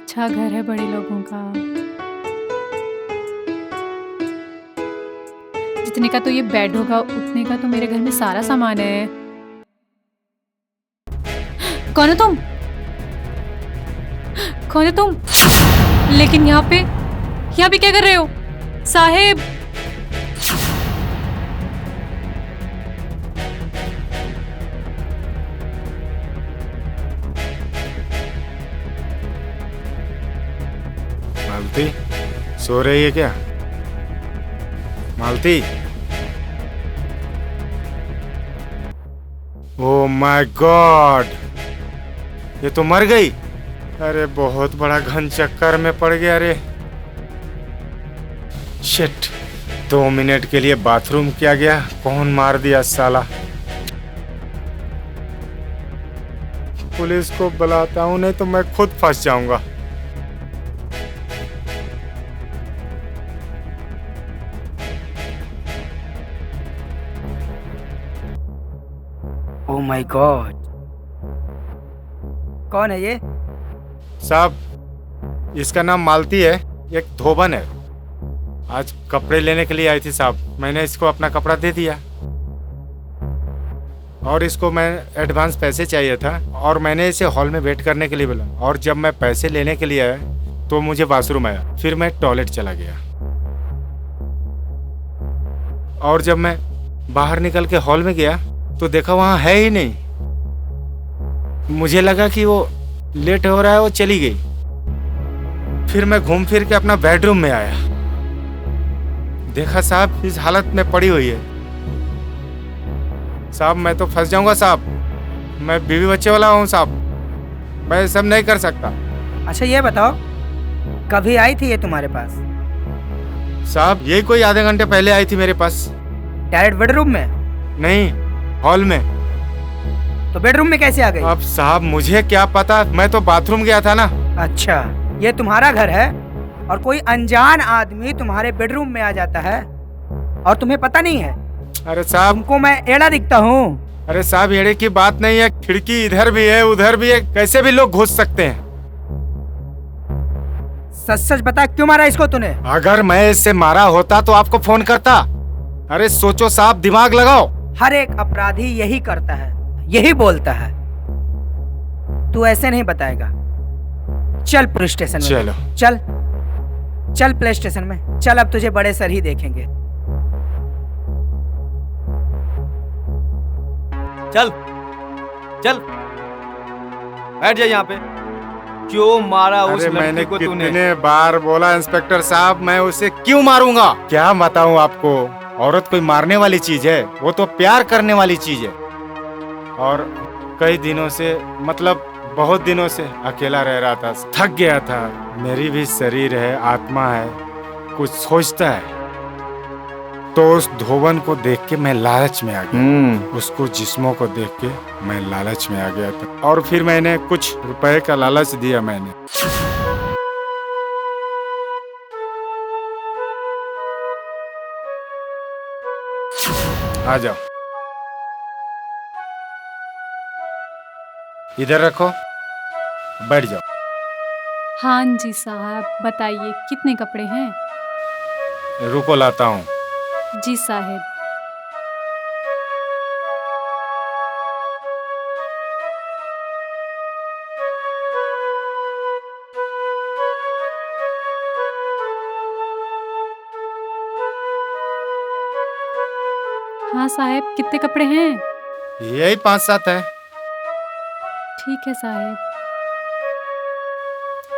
अच्छा घर है बड़े लोगों का। जितने का तो ये बेड होगा उतने का तो मेरे घर में सारा सामान है। कौन हो तुम? कौन हो तुम? लेकिन यहाँ पे क्या कर रहे हो साहेब? मालती सो रही है क्या? मालती, ओ माय गॉड, ये तो मर गई। अरे बहुत बड़ा घन चक्कर में पड़ गया रे। शिट, 2 मिनट के लिए बाथरूम किया गया, कौन मार दिया साला। पुलिस को बुलाता हूँ, नहीं तो मैं खुद फंस जाऊंगा। ओह माय गॉड, कौन है ये? साहब, इसका नाम मालती है, एक धोबन है। आज कपड़े लेने के लिए आई थी साहब, मैंने इसको अपना कपड़ा दे दिया और इसको मैं एडवांस पैसे चाहिए था और मैंने इसे हॉल में वेट करने के लिए बोला। और जब मैं पैसे लेने के लिए आया तो मुझे बाथरूम आया, फिर मैं टॉयलेट चला गया और जब मैं बाहर निकल के हॉल में गया तो देखा वहाँ है ही नहीं। मुझे लगा कि वो लेट हो रहा है, वो चली गई। फिर मैं घूम फिर के अपना बेडरूम में आया, देखा साहब इस हालत में पड़ी हुई है। साहब मैं तो फंस जाऊंगा साहब, मैं बीवी बच्चे वाला हूँ साहब, मैं सब नहीं कर सकता। अच्छा ये बताओ, कभी आई थी ये तुम्हारे पास? साहब यही कोई आधे घंटे पहले आई थी मेरे पास। डायरेक्ट बेडरूम में? नहीं, हॉल में। तो बेडरूम में कैसे आ गई? अब साहब मुझे क्या पता, मैं तो बाथरूम गया था ना। अच्छा, ये तुम्हारा घर है और कोई अनजान आदमी तुम्हारे बेडरूम में आ जाता है और तुम्हें पता नहीं है? अरे साहब, तुमको मैं एड़ा दिखता हूँ? अरे साहब एड़े की बात नहीं है, खिड़की इधर भी है उधर भी है, कैसे भी लोग घुस सकते हैं। सच सच बता, क्यों मारा इसको तूने? अगर मैं इससे मारा होता तो आपको फोन करता। अरे सोचो साहब, दिमाग लगाओ। हर एक अपराधी यही करता है, यही बोलता है। तू ऐसे नहीं बताएगा। चल पुलिस स्टेशन में। चलो। चल चल पुलिस स्टेशन में चल, अब तुझे बड़े सर ही देखेंगे। चल चल बैठ जा यहाँ पे। क्यों मारा उस अरे मैंने लड़की को तूने? कितने बार बोला इंस्पेक्टर साहब, मैं उसे क्यों मारूंगा? क्या बताऊं आपको, औरत कोई मारने वाली चीज है, वो तो प्यार करने वाली चीज है। और कई दिनों से, मतलब बहुत दिनों से अकेला रह रहा था, थक गया था। मेरी भी शरीर है, आत्मा है, कुछ सोचता है। तो उस धोबन को देख के मैं लालच में आ गया, उसको जिस्मों को देख के मैं लालच में आ गया था और फिर मैंने कुछ रुपए का लालच दिया। मैंने आ जाओ, इधर रखो, बैठ जाओ। हाँ जी साहब, बताइए कितने कपड़े हैं? रुको लाता हूँ। जी साहेब। हाँ साहेब, कितने कपड़े हैं? यही 5-7 है। ठीक है साहेब।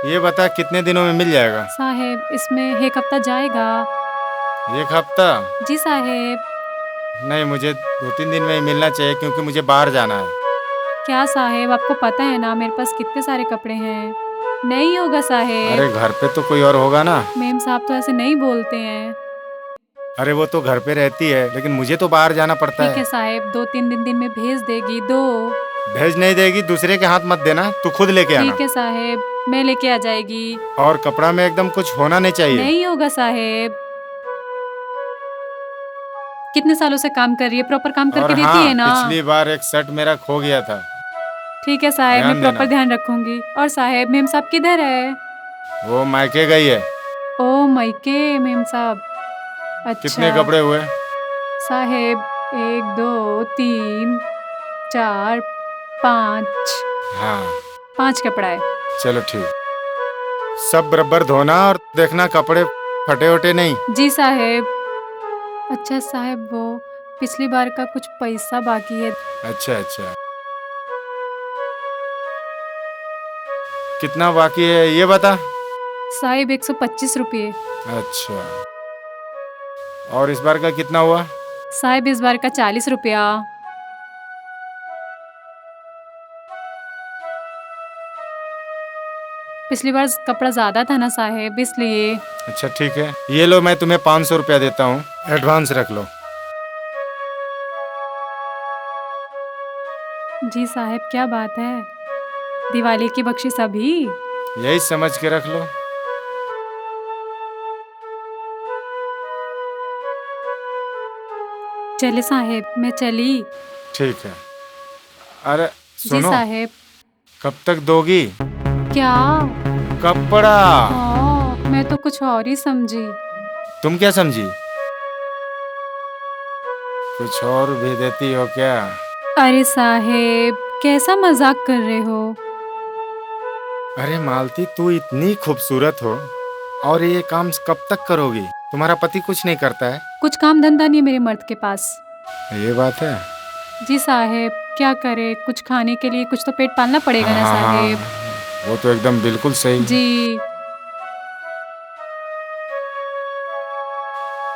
ये बता कितने दिनों में मिल जाएगा? साहेब इसमें एक हफ्ता जाएगा। 1 हफ्ता? जी साहेब। नहीं, मुझे 2-3 दिन में ही मिलना चाहिए क्योंकि मुझे बाहर जाना है। क्या साहेब, आपको पता है ना मेरे पास कितने सारे कपड़े हैं। नहीं होगा साहेब। अरे घर पे तो कोई और होगा ना। मेम साहब तो ऐसे नहीं बोलते हैं। अरे वो तो घर पे रहती है, लेकिन मुझे तो बाहर जाना पड़ता ठीक है साहेब, 2-3 दिन में भेज देगी। दो भेज नहीं देगी, दूसरे के हाथ मत देना, तू खुद लेके आना। ठीक है साहेब, मैं लेके आ जाएगी। और कपड़ा में एकदम कुछ होना नहीं चाहिए। नहीं होगा साहेब। कितने सालों से काम कर रही है, प्रॉपर काम करके और देती हाँ, है ना? पिछली बार एक शर्ट मेरा खो गया था। ठीक है साहेब, ध्यान मैं प्रॉपर देना। ध्यान रखूंगी। और साहेब मेम साहब किधर है? वो मायके गई है। ओ मायके मेम साहब। अच्छा कितने कपड़े हुए? साहेब 1 2 3 4 5 हाँ 5 कपड़ा है। चलो ठीक। सब बराबर धोना और देखना कपड़े फटे वटे नहीं। जी साहेब। अच्छा साहेब वो पिछली बार का कुछ पैसा बाकी है। अच्छा अच्छा, कितना बाकी है ये बता। साहेब 125 रुपये। अच्छा, और इस बार का कितना हुआ? साहेब इस बार का 40 रुपया। पिछली बार कपड़ा ज्यादा था ना साहेब, इसलिए। अच्छा ठीक है, ये लो मैं तुम्हें 500 रुपया देता हूँ, एडवांस रख लो। जी साहेब क्या बात है, दिवाली की बख्शिश अभी। यही समझ के रख लो। चले साहेब मैं चली। ठीक है। अरे जी सुनो, साहेब। कब तक दोगी क्या? कपड़ा? मैं तो कुछ और ही समझी। तुम क्या समझी? कुछ और भी देती हो क्या? अरे साहेब कैसा मजाक कर रहे हो? अरे मालती, तू इतनी खूबसूरत हो और ये काम कब तक करोगी? तुम्हारा पति कुछ नहीं करता है? कुछ काम धंधा नहीं है मेरे मर्द के पास। ये बात है। जी साहेब क्या करे, कुछ खाने के लिए कुछ तो पेट पालना पड़ेगा ना हाँ, साहेब। वो तो एकदम बिल्कुल सही। जी।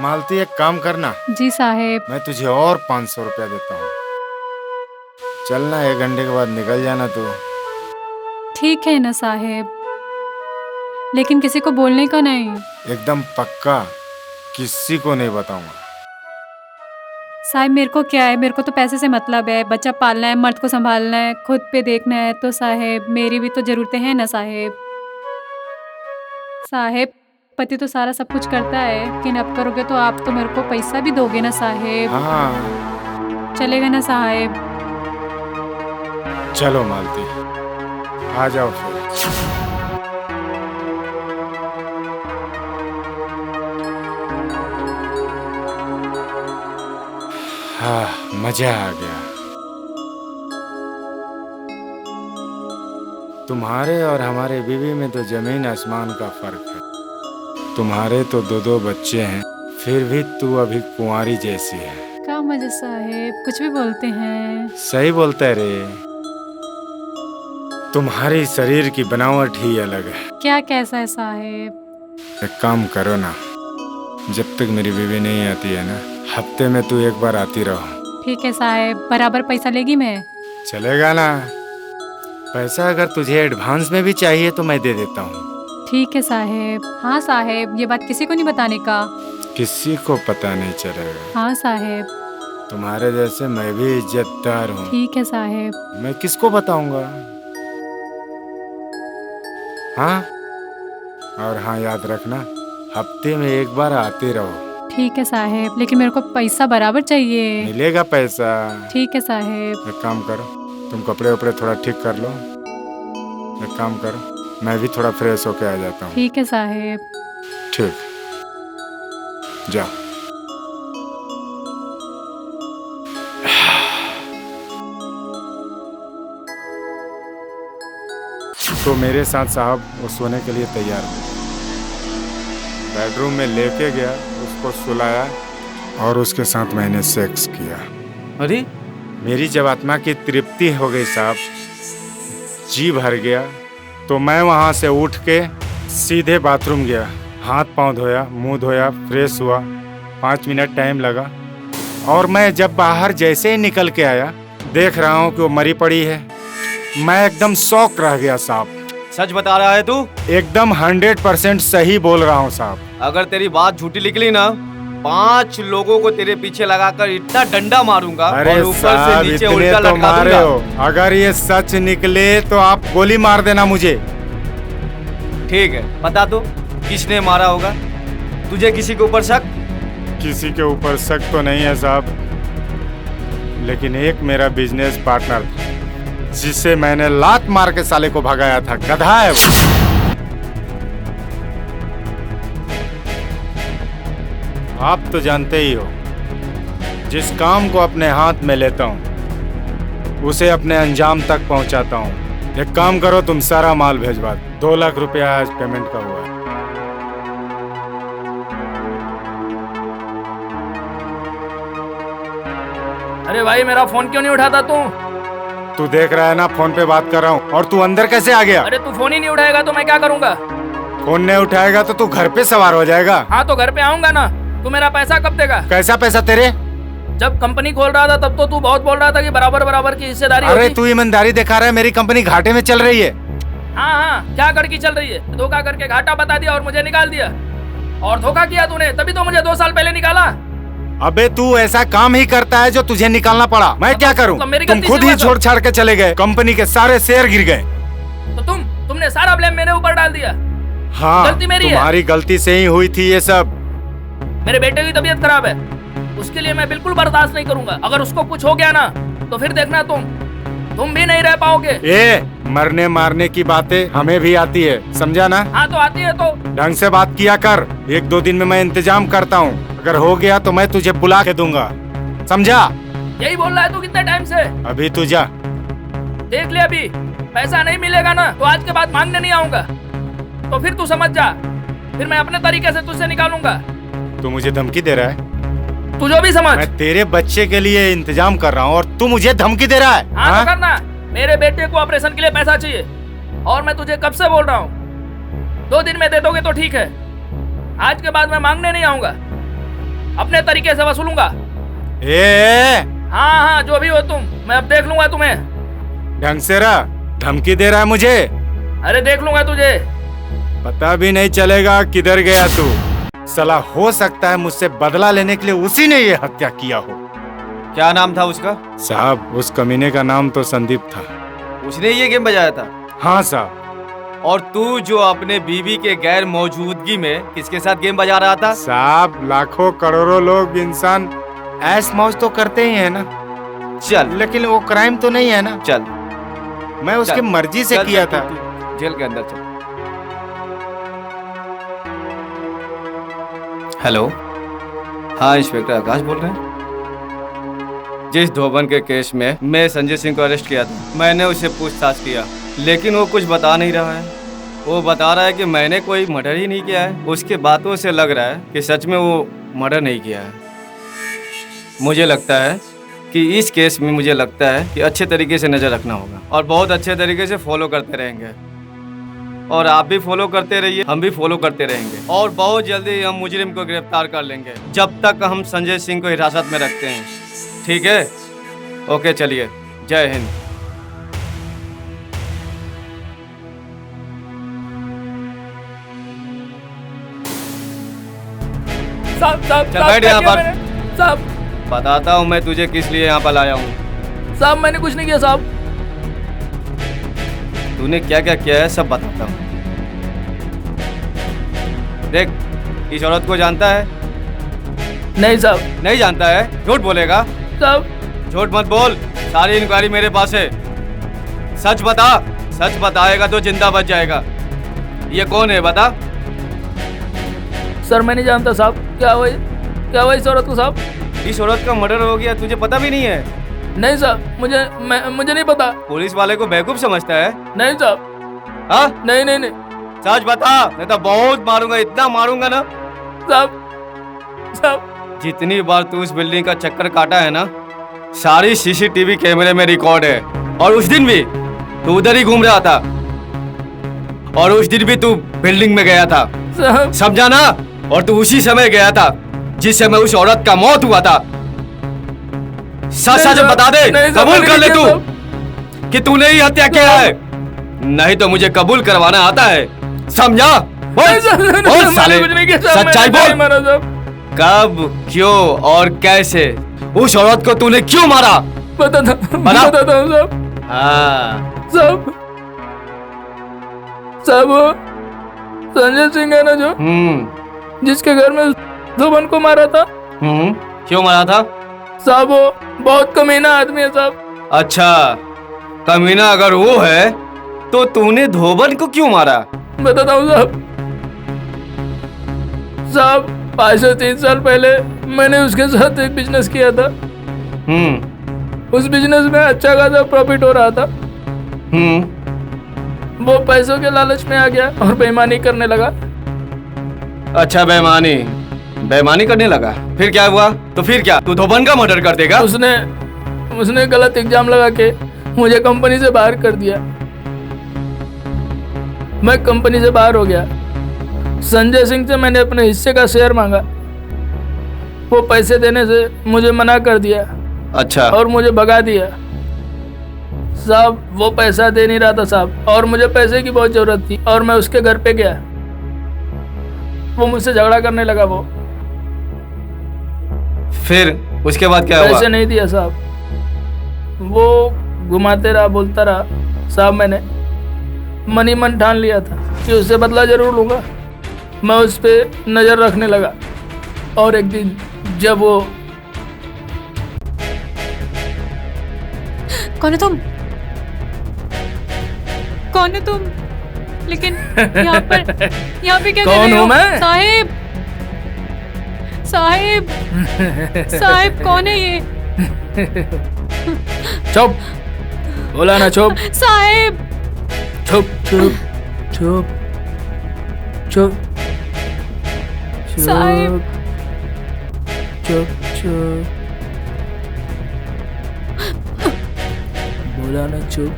मालती एक काम करना, जी साहेब। मैं तुझे और 500 रुपया देता हूँ। चलना, 1 घंटे के बाद निकल जाना तू। ठीक है ना साहेब, लेकिन किसी को बोलने का नहीं। एकदम पक्का, किसी को नहीं बताऊंगा। साहब मेरे को क्या है, मेरे को तो पैसे से मतलब है, बच्चा पालना है, मर्द को संभालना है, खुद पे देखना है, तो साहेब मेरी भी तो जरूरतें हैं ना साहेब। साहेब पति तो सारा सब कुछ करता है, लेकिन अब करोगे तो आप तो मेरे को पैसा भी दोगे ना साहेब। हाँ चलेगा ना साहेब? चलो मालती, आ जाओ फिर। हाँ मजा आ गया। तुम्हारे और हमारे बीवी में तो जमीन आसमान का फर्क है। तुम्हारे तो 2 बच्चे हैं, फिर भी तू अभी कुंवारी जैसी है। क्या मजा साहेब, कुछ भी बोलते हैं। सही बोलता है रे, तुम्हारी शरीर की बनावट ही अलग है। क्या कैसा है साहेब? एक काम करो ना, जब तक मेरी बीवी नहीं आती है ना, हफ्ते में तू 1 बार आती रहो। ठीक है साहेब, बराबर पैसा लेगी मैं। चलेगा ना? पैसा अगर तुझे एडवांस में भी चाहिए तो मैं दे देता हूँ। ठीक है साहेब। हाँ साहेब, ये बात किसी को नहीं बताने का। किसी को पता नहीं चलेगा। हाँ साहेब। तुम्हारे जैसे मैं भी इज्जतदार हूँ। ठीक है साहेब। मैं किसको बताऊंगा? हाँ, और हाँ याद रखना, हफ्ते में 1 बार आते रहो। ठीक है साहेब, लेकिन मेरे को पैसा बराबर चाहिए। मिलेगा पैसा। ठीक है साहेब। एक काम करो, तुम कपड़े वपड़े थोड़ा ठीक कर लो। एक काम करो, मैं भी थोड़ा फ्रेश होके आ जाता हूँ। ठीक है साहेब। ठीक, जाओ। तो मेरे साथ साहब वो सोने के लिए तैयार हो। बेडरूम में लेके गया, उसको सुलाया और उसके साथ मैंने सेक्स किया। अरे मेरी जब आत्मा की तृप्ति हो गई साहब, जी भर गया, तो मैं वहाँ से उठ के सीधे बाथरूम गया, हाथ पांव धोया, मुंह धोया, फ्रेश हुआ। 5 मिनट टाइम लगा और मैं जब बाहर जैसे ही निकल के आया, देख रहा हूँ कि वो मरी पड़ी है। मैं एकदम शॉक रह गया साहब। सच बता रहा है तू? एकदम 100% सही बोल रहा हूँ साहब। अगर तेरी बात झूठी निकली ना, 5 लोगों को तेरे पीछे लगाकर इतना डंडा मारूंगा अरे और ऊपर से साहब, नीचे इतने उल्टा तो लटका मारे दूंगा। हो। अगर ये सच निकले तो आप गोली मार देना मुझे। ठीक है, बता दो किसने मारा होगा? तुझे किसी के ऊपर शक? किसी के ऊपर शक तो नहीं है साहब, लेकिन एक मेरा बिजनेस पार्टनर था, जिसे मैंने लात मार के साले को भगाया था। गधा है वो। आप तो जानते ही हो, जिस काम को अपने हाथ में लेता हूँ उसे अपने अंजाम तक पहुँचाता हूँ। एक काम करो, तुम सारा माल भेजवा दो। 2 लाख रुपया आज पेमेंट का हुआ है। अरे भाई मेरा फोन क्यों नहीं उठाता तू? तू देख रहा है ना, फोन पे बात कर रहा हूँ। और तू अंदर कैसे आ गया? अरे तू फोन ही नहीं उठाएगा तो मैं क्या करूंगा? फोन नहीं उठाएगा तो तू घर पे सवार हो जाएगा। हाँ तो घर पे आऊंगा ना। तू मेरा पैसा कब देगा? कैसा पैसा तेरे? जब कंपनी खोल रहा था तब तो तू बहुत बोल रहा था कि बराबर बराबर की हिस्सेदारी अरे होगी। तू ईमानदारी दिखा रहा है, मेरी कंपनी घाटे में चल रही है। हाँ हाँ, क्या करके चल रही है? धोखा करके घाटा बता दिया और मुझे निकाल दिया। और धोखा किया तूने, तभी तो मुझे 2 साल पहले निकाला। अबे तू ऐसा काम ही करता है जो तुझे निकालना पड़ा। मैं क्या करूं? तो मेरी तुम गलती खुद से ही हुआ था। छोड़ छाड़ के चले गए, कंपनी के सारे शेयर गिर गए। तो तुमने सारा ब्लेम मेरे ऊपर डाल दिया। हाँ, गलती मेरी है। तुम्हारी गलती से ही हुई थी ये सब। मेरे बेटे की तबीयत खराब है, उसके लिए मैं बिल्कुल बर्दाश्त नहीं करूंगा। अगर उसको कुछ हो गया ना तो फिर देखना तुम भी नहीं रह पाओगे। ए, मरने मारने की बातें हमें भी आती है, समझा ना? हाँ तो आती है तो। ढंग से बात किया कर। 1-2 दिन में मैं इंतजाम करता हूँ, अगर हो गया तो मैं तुझे बुला के दूंगा, समझा? यही बोल रहा है तू कितने टाइम से? अभी तू जा। देख ले, अभी पैसा नहीं मिलेगा ना तो आज के बाद मांगने नहीं आऊंगा। तो फिर तू समझ जा, फिर मैं अपने तरीके से तुझसे निकालूंगा। तू मुझे धमकी दे रहा है? तू जो भी समझ। मैं तेरे बच्चे के लिए इंतजाम कर रहा हूँ और तू मुझे धमकी दे रहा है? हाँ तो करना। मेरे बेटे को ऑपरेशन के लिए पैसा चाहिए और मैं तुझे कब से बोल रहा हूँ। 2 दिन में दे दोगे तो ठीक है, आज के बाद मैं मांगने नहीं आऊंगा, अपने तरीके से वसूलूंगा। हाँ हाँ, जो भी हो तुम, मैं अब देख लूंगा तुम्हें। ढंग से रहा, धमकी दे रहा है मुझे। अरे देख लूंगा तुझे। पता भी नहीं चलेगा किधर गया तू। साला हो सकता है मुझसे बदला लेने के लिए उसी ने ये हत्या किया हो। क्या नाम था उसका? साहब, उस कमीने का नाम तो संदीप था। उसने ये गेम बजाया था? हाँ साहब। और तू जो अपने बीवी के गैर मौजूदगी में किसके साथ गेम बजा रहा था? साहब, लाखों करोड़ों लोग इंसान ऐश मौज तो करते ही है ना, चल लेकिन वो क्राइम तो नहीं है ना। चल, मैं उसकी चल, मर्जी से चल, किया चल, था। तू जेल के अंदर चल। हेलो, हाँ इंस्पेक्टर आकाश बोल रहे हैं। जिस धोबन के केस में मैं संजय सिंह को अरेस्ट किया था, मैंने उसे पूछताछ किया, लेकिन वो कुछ बता नहीं रहा है। वो बता रहा है कि मैंने कोई मर्डर ही नहीं किया है। उसके बातों से लग रहा है कि सच में वो मर्डर नहीं किया है। मुझे लगता है कि इस केस में मुझे लगता है कि अच्छे तरीके से नज़र रखना होगा और बहुत अच्छे तरीके से फॉलो करते रहेंगे। और आप भी फॉलो करते रहिए, हम भी फॉलो करते रहेंगे और बहुत जल्दी हम मुजरिम को गिरफ्तार कर लेंगे, जब तक हम संजय सिंह को हिरासत में रखते हैं। ठीक है? ओके, चलिए, जय हिंद। साहब साहब चल बैठ यहाँ पर। साहब बताता हूँ मैं तुझे किस लिए यहाँ पर लाया हूँ। साहब मैंने कुछ नहीं किया साहब। तूने क्या क्या किया है सब बताता हूँ। देख, इस औरत को जानता है? नहीं साहब। नहीं जानता है? झूठ बोलेगा? साहब झूठ मत बोल, सारी इंक्वायरी मेरे पास है। सच बता, सच बताएगा तो जिंदा बच जाएगा। ये कौन है बता? सर मैं नहीं जानता साहब। क्या हुआ इस औरत को साहब? इस औरत का मर्डर हो गया, तुझे पता भी नहीं है? नहीं साहब, मुझे नहीं पता। पुलिस वाले को बेवकूफ समझता है? नहीं साहब। हाँ? नहीं सच बता, नहीं तो बहुत मारूंगा, इतना मारूंगा ना। साहब जितनी बार तू उस बिल्डिंग का चक्कर काटा है ना, सारी सीसीटीवी कैमरे में रिकॉर्ड है। और उस दिन भी तू उधर ही घूम रहा था और उस दिन भी तू बिल्डिंग में गया था, साहब समझा ना? और तू उसी समय गया था जिस समय उस औरत का मौत हुआ था। सच सच बता दे, कबूल कर ले तू कि तूने ही हत्या किया है, नहीं तो मुझे कबूल करवाना आता है, समझा? बोल साले, सच्चाई बोल। कब, क्यों और कैसे उस औरत को तूने क्यों मारा? बताता हूँ साहब। हाँ, साहब संजय सिंह है ना जो, जिसके घर में धोबन को मारा था। क्यों मारा था? साहब वो बहुत कमीना आदमी है साहब। अच्छा, कमीना अगर वो है तो तूने धोबन को क्यों मारा? बताता हूँ साहब। आज से 3 साल पहले मैंने उसके साथ एक बिजनेस किया था। उस बिजनेस में अच्छा खासा प्रॉफिट हो रहा था। वो पैसों के लालच में आ गया और बेईमानी करने लगा। अच्छा, बेईमानी करने लगा। फिर क्या हुआ? तो फिर क्या, तू धोबन का मर्डर कर देगा? उसने गलत एग्जाम लगा के मुझे कंपनी से बाहर कर दिया। मैं कंपनी से बाहर हो गया। संजय सिंह से मैंने अपने हिस्से का शेयर मांगा। वो पैसे देने से मुझे मना कर दिया। अच्छा। और मुझे भगा दिया। साहब वो पैसा दे नहीं रहा था साहब, और मुझे पैसे की बहुत जरूरत थी और मैं उसके घर पे गया। वो मुझसे झगड़ा करने लगा। वो फिर उसके बाद क्या हुआ? पैसे नहीं दिया साहब। वो घुमाते रहा, बोलता रहा। साहब मैंने मन ही मन ठान लिया था कि उससे बदला जरूर लूंगा। मैं उस पर नज़र रखने लगा और एक दिन जब वो कौन है तुम? कौन है तुम? लेकिन यहाँ पे क्या कर कौन रहे हो? हूँ मैं? साहिब कौन है ये? चुप, बोला ना चुप। साहिब चुप चुप चुप चुप साहिब। चुप चुप, बोला ना चुप।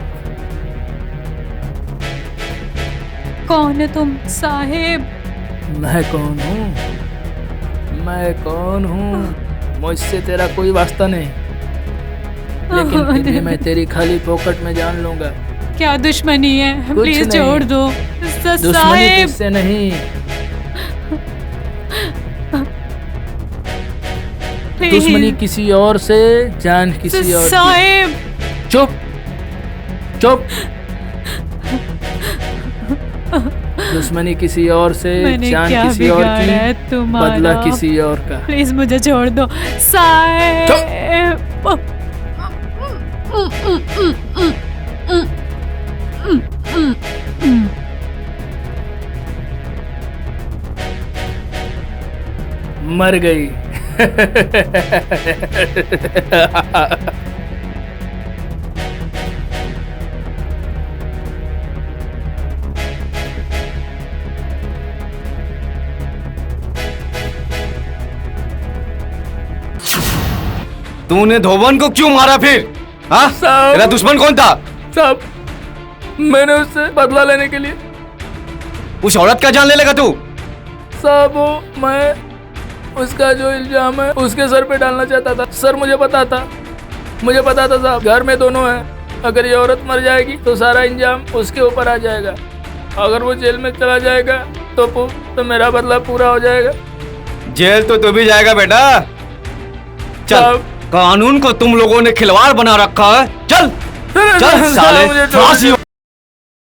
कौन है तुम साहिब? मैं कौन हूँ? मुझसे तेरा कोई वास्ता नहीं, लेकिन फिर भी मैं तेरी खाली पॉकेट में जान लूंगा। क्या दुश्मनी है? कुछ प्लीज नहीं। छोड़ दो दुश्मनी साहिब। किससे नहीं, प्लीज। दुश्मनी किसी और से, जान किसी और की। साहिब चुप चुप। दुश्मनी किसी और से, मैंने जान क्या किसी और बिगाड़ा है की, तुम्हारा? बदला किसी और का। प्लीज मुझे छोड़ दो साहिब। मर गई। तूने धोबन को क्यों मारा फिर? हाँ? साहब। तेरा दुश्मन कौन था? साहब मैंने उससे बदला लेने के लिए। उस औरत का जान ले लेगा तू? साहब मैं उसका जो इल्जाम है उसके सर पे डालना चाहता था। सर मुझे पता था साहब, घर में दोनों हैं। अगर ये औरत मर जाएगी तो सारा इल्जाम उसके ऊपर आ जाएगा। अगर वो जेल में चला जाएगा तो मेरा बदला पूरा हो जाएगा। जेल तो तू भी जाएगा बेटा। चल, साहब। कानून को तुम लोगों ने खिलवाड़ बना रखा है। चल चल साले, फांसी